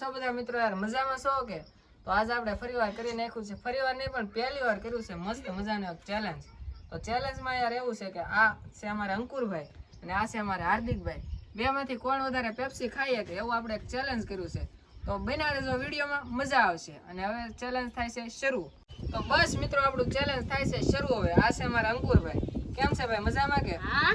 છો બધા મિત્રો? યાર મજામાં છો કે? તો આજ આપણે ફરીવાર કરી નાખ્યું છે, ફરીવાર નહીં પણ પહેલી વાર કર્યું છે મસ્ત મજાનો એક ચેલેન્જ. તો ચેલેન્જમાં યાર એવું છે કે આ છે અમારા અંકુરભાઈ અને આ છે અમારા હાર્દિકભાઈ. બેમાંથી કોણ વધારે પેપ્સી ખાઈએ કે એવું આપણે એક ચેલેન્જ કર્યું છે. તો બના રહેજો, વિડીયોમાં મજા આવશે. અને હવે ચેલેન્જ થાય છે શરૂ. તો બસ મિત્રો આપણું ચેલેન્જ થાય છે શરૂ. હવે આ છે અમારા અંકુરભાઈ. કેમ છે ભાઈ, મજામાં કે? હા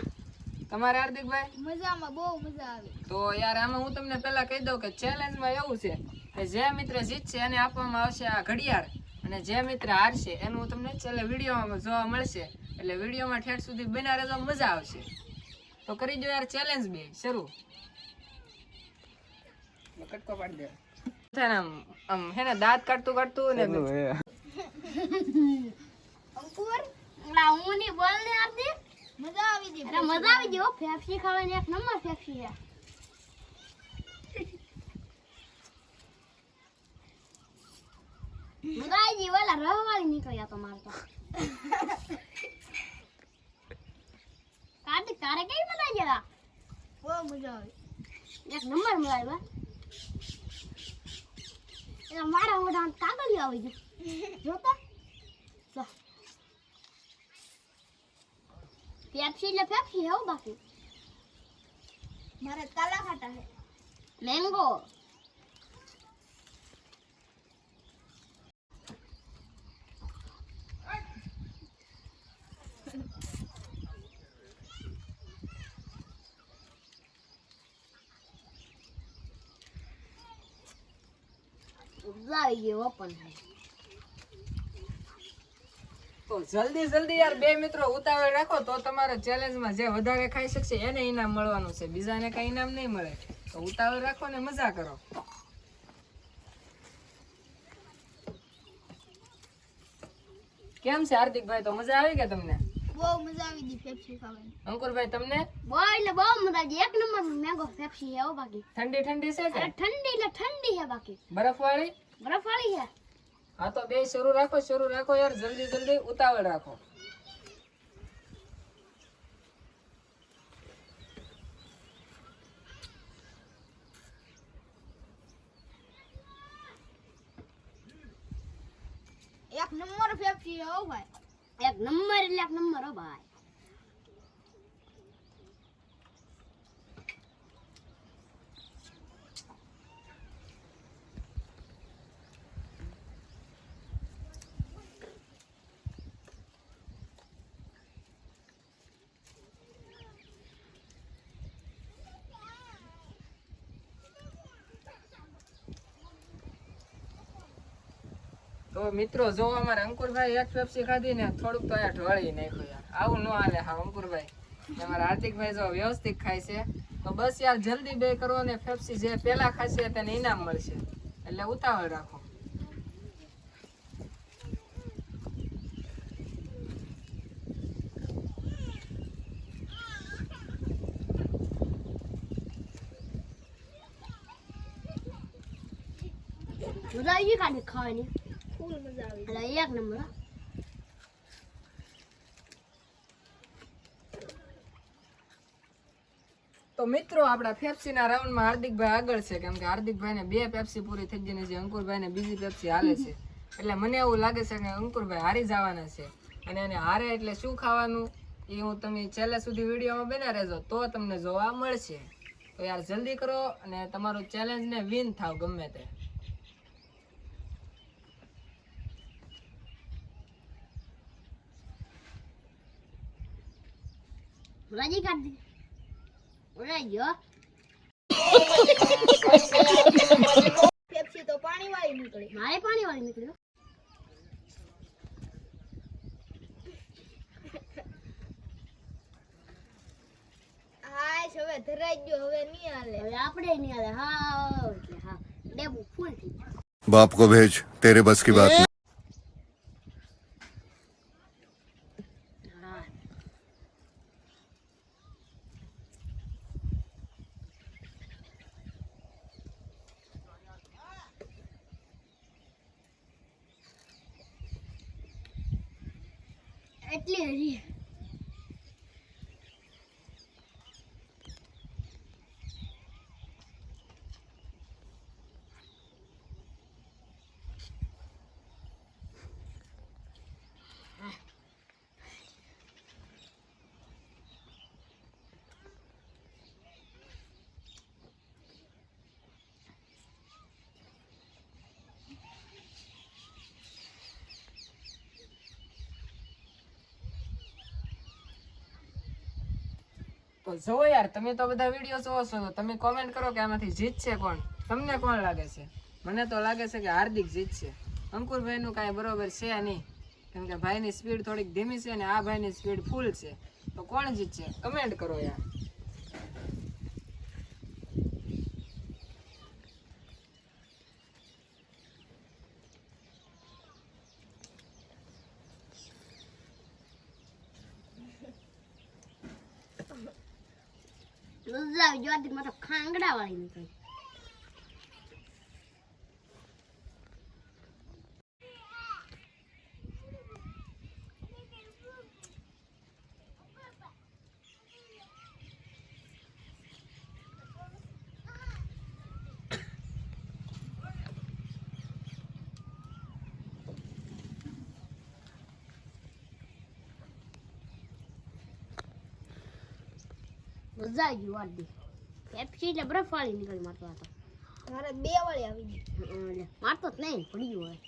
તમારે હાર્દિકભાઈ? મજામાં, બહુ મજા આવે. તો યાર આમાં હું તમને પહેલા કહી દઉં કે ચેલેન્જમાં એવું છે કે જે મિત્ર જીતશે એને આપવામાં આવશે આ ઘડિયાળ, અને જે મિત્ર હારશે એનું હું તમને છેલ્લે વિડીયોમાં જોવા મળશે. એટલે વિડીયોમાં ઠેઠ સુધી બના રહેજો, મજા આવશે. તો કરી દો યાર ચેલેન્જ બે શરૂ. કટકો પાડી દે. આમ હે ને દાંત કાઢતું કાઢતું ને અંકુર ના હું ની બોલ ને આપી મજા આવી ગઈ. અરે મજા આવી ગઈ હો, પેપ્સી ખાવાની એક નંબર પેપ્સી છે. મજા આવી ગઈ, વાલા રહવાળી નીકળ્યા તમારે તો. કાર્તિક તારે કઈ મજા આવી ગયા? બહુ મજા આવી, એક નંબર મજા આવી. એ મારા મોઢામાં કાગળિયું આવી ગયું જોતા. पेप्सी ले पेप्सी है वो बाकी मारे काला खाता है मैंगो ये ओपन है. તો જલ્દી જલ્દી યાર બે મિત્રો ઉતાવળ રાખો તો તમારે ચેલેન્જમાં જે વધારે ખાઈ શકશે એને ઇનામ મળવાનું છે, બીજાને કઈ ઇનામ નહીં મળે. તો ઉતાવળ રાખો ને મજા કરો. કેમ છે હાર્દિકભાઈ, તો મજા આવી કે તમને? બહુ મજા આવી ગઈ પેપ્સી ખાવાની. અંકુરભાઈ તમને? બહુ એટલે બહુ મજા આવી, એક નંબર મેંગો પેપ્સી है वो बाकी. ઠંડી ઠંડી છે કે? अरे ठंडी એટલે ઠંડી है बाकी. બરફ વાળી? बर्फ वाली है. હા તો બે શરૂ રાખો યાર, જલ્દી જલ્દી ઉતાવળ રાખો. एक नंबर पेप्सी है ओ भाई, एक नंबर એટલે એક નંબર હો ભાઈ. તો મિત્રો જો અમારે અંકુરભાઈ એક પેપ્સી ખાધી ને થોડુંક તો યાર ઢોળી નાખ્યું યાર. આવું ન હાલે હા અંકુરભાઈ. અમારા હાર્દિકભાઈ જો વ્યવસ્થિત ખાય છે. તો બસ યાર જલ્દી બે કરો ને પેપ્સી જે પેલા ખાશે તેને ઇનામ મળશે, એટલે ઉતાવળ રાખો. મજા આવી ગઈ કાઢી ખાવાની, ફૂલ મજા આવી. એટલે એક નંબર. તો મિત્રો આપણા પેપ્સીના રાઉન્ડમાં હાર્દિકભાઈ આગળ છે, કેમ કે હાર્દિકભાઈને બે પેપ્સી પૂરી થઈ ગઈ છે, અંકુરભાઈને બીજી પેપ્સી હાલે છે. એટલે મને એવું લાગે છે કે અંકુરભાઈ હારી જવાના છે, અને એને હારે એટલે શું ખાવાનું એ હું તમે છેલ્લે સુધી વિડીયોમાં બના રહેજો તો તમને જોવા મળશે. તો યાર જલ્દી કરો અને તમારું ચેલેન્જને વિન થાવ ગમે તે. રાજી કાઢી ઓલા યો પેપ્સી તો પાણી વાળી નીકળી, મારે પાણી વાળી નીકળ્યો. હાય હવે ધરાઈ ગયો, હવે નહીં હાલે, હવે આપણે નહીં હાલે. હા એટલે હા ડેબુ ફૂલ થઈ ગયું. बाप को भेज, तेरे बस की बात नहीं. એટલી હરી તો જો યાર, તમે તો બધા વિડીયો જોવો છો તો તમે કોમેન્ટ કરો કે આમાંથી જીતશે કોણ. તમને કોણ લાગે છે? મને તો લાગે છે કે હાર્દિક જીતશે. અંકુરભાઈ નું કાંઈ બરોબર છે નહીં, કેમ કે ભાઈની સ્પીડ થોડીક ધીમી છે અને આ ભાઈની સ્પીડ ફૂલ છે. તો કોણ જીતશે કમેન્ટ કરો યાર. મજા આવી જોતી, માં તો ખાંગડા વાળી નીકળી. મજા આવી ગઈ વાડી. પેપ્સી એટલે બરફ વાળી નીકળી મારતો હતો. મારે 2 વાળી આવી ગઈ. એટલે મારતો જ નહીં, પડી ગયો હોય.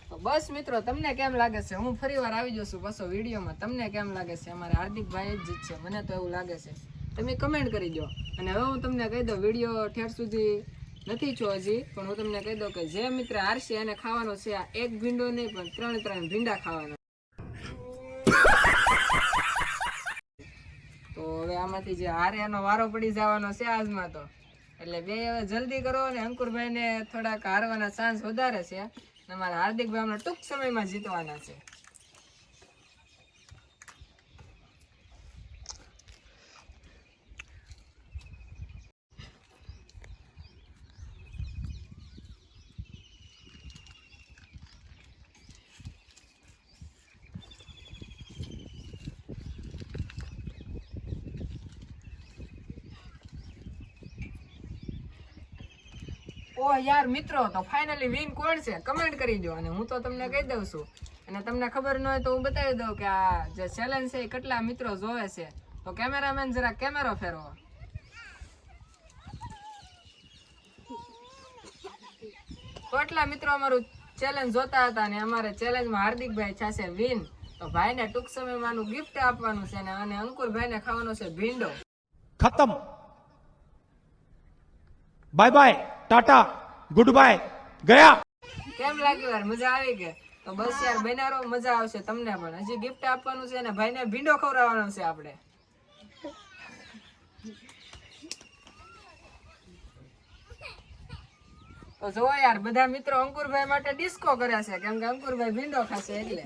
તો બસ મિત્રો, તમને કેમ લાગે છે? હું ફરી વાર આવી જશું પાછો વિડીયોમાં. તમને કેમ લાગે છે? અમારે હાર્દિકભાઈ જ જીતશે, મને તો એવું લાગે છે. તમે કમેન્ટ કરી દો. અને હવે હું તમને કહી દઉં, વિડીયો ઠેર સુધી નથી છો હજી, પણ હું તમને કહી દઉં કે જે મિત્ર હારશે એને ખાવાનો છે આ 1 ભીંડો નહીં, પણ 3 ભીંડા ખાવાના. તો હવે આમાંથી જે હારે એનો વારો પડી જવાનો છે આજમાં. તો એટલે બે હવે જલ્દી કરો, અને અંકુરભાઈ ને થોડાક હારવાના ચાન્સ વધારે છે. અમારા હાર્દિકભાઈ હમણાં ટૂંક સમયમાં જીતવાના છે. ઓહ યાર મિત્રો, તો ફાઇનલી વિન કોણ છે કમેન્ટ કરી દો. અને હું તો તમને કહી દઉં છું, અને તમને ખબર ન હોય તો હું બતાવી દઉં કે આ જે ચેલેન્જ છે એ કેટલા મિત્રો જોવે છે. તો કેમેરામેન જરા કેમેરો ફેરવો. તો એટલા મિત્રો અમારું ચેલેન્જ જોતા હતા, અને અમારે ચેલેન્જમાં હાર્દિકભાઈ થશે વિન. તો ભાઈને ટૂંક સમયમાં ગિફ્ટ આપવાનું છે, અને અંકુરભાઈને ખાવાનો છે ભીંડો. खत्म bye bye tata goodbye गया. કેમ લાગ્યું યાર? મજા આવી ગઈ? તો બસ યાર બન્યા રહો, મજા આવશે તમને પણ. હજી ગિફ્ટ આપવાનું છે અને ભાઈને ભીંડો ખવડાવવાનો છે આપણે. તો જો યાર, બધા મિત્રો અંકુરભાઈ માટે ડિસ્કો કરે છે, કેમ કે અંકુરભાઈ ભીંડો ખાશે એટલે.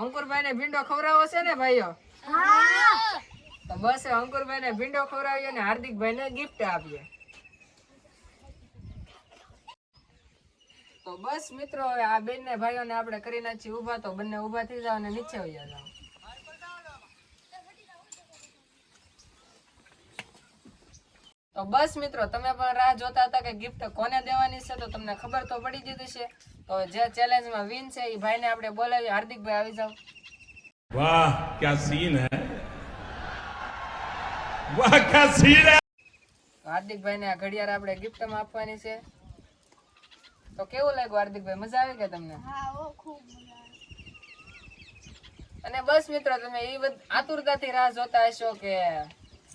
અંકુરભાઈ ને ભીંડો ખવડાવવો છે ને ભાઈઓ? તો બસ અંકુરભાઈ ને ભીંડો ખવડાવીએ અને હાર્દિકભાઈ ને ગિફ્ટ આપીએ. તો બસ મિત્રો, હવે આ બેન ને ભાઈઓ ને આપણે કરી નાખીએ ઉભા. તો બંને ઉભા થઈ જાવ અને નીચે વયા જાવ. તો બસ મિત્રો, તમે પણ રાહ જોતા હતા કે ગિફ્ટ કોને દેવાની છે, તો તમને ખબર તો પડી દીધી છે. તો જે ચેલેન્જમાં વિન છે એ ભાઈને આપણે બોલાવી. હાર્દિકભાઈ આવી જાવ. वाह क्या सीन है, वाह क्या सीन है. હાર્દિકભાઈ ને આ ઘડિયાળ આપણે ગિફ્ટમાં આપવાની છે. તો કેવું લાગ્યું હાર્દિકભાઈ? મજા આવી કે તમને? અને બસ મિત્રો, તમે એ આતુરતાથી રાહ જોતા હશો કે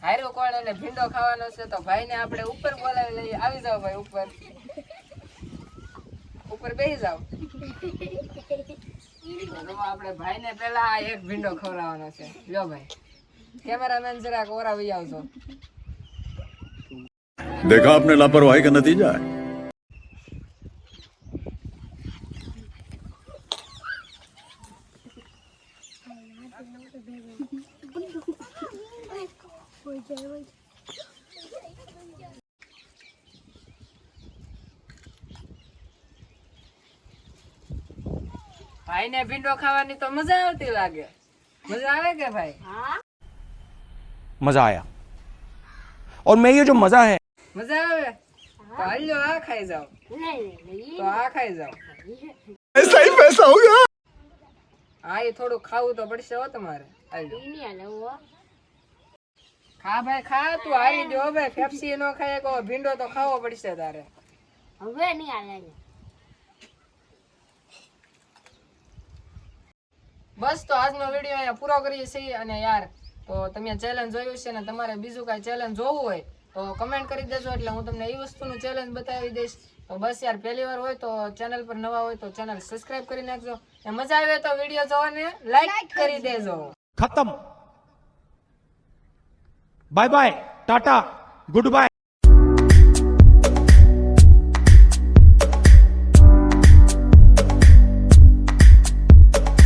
હાર્યો કોણ અને ભીંડો ખાવાનો છે. તો ભાઈને આપણે ઉપર બોલાવી લઈએ. આવી જાવ ભાઈ, ઉપર બેસી જાવ. આપણે ભાઈને પેલા આ 1 ભીંડો ખવડાવવાનો છે. લ્યો ભાઈ, કેમેરામેન જરાક ઓરાવી આવજો. देखा आपने लापरवाही का नतीजा है ભાઈ ને ભીંડો ખાવાની તો મજા આવતી લાગે. મજા આવે કે ભાઈ? હા मजा आया और मैं ये जो मजा है મજા આવે તો હાલ્યો આ ખાઈ જાઓ. નહીં તો આ ખાઈ જાઓ. ऐसा ही पैसा होगा હા એ થોડું ખાવું તો પડશે હો તમારે. હાલ્યો. નહીં હાલે હો ખા ભાઈ ખા, તું હારી જો ભાઈ. પેપ્સી નો ખાય કો ભીંડો તો ખાવો પડશે તારે. હવે નહીં હાલે બસ તો આજનો વિડીયો અહીંયા પૂરો કરીએ છીએ. અને યાર તો તમે ચેલેન્જ જોયું છે ને તમારે બીજું કાંઈ ચેલેન્જ જોવું હોય તો કમેન્ટ કરી દેજો, એટલે હું તમને એ વસ્તુનું ચેલેન્જ બતાવી દઈશ. તો બસ યાર પહેલી વાર હોય તો ચેનલ પર નવા હોય તો ચેનલ સબસ્ક્રાઇબ કરી નાખજો. અને મજા આવે તો વિડીયો જોવાને લાઈક કરી દેજો. खत्म bye bye tata good bye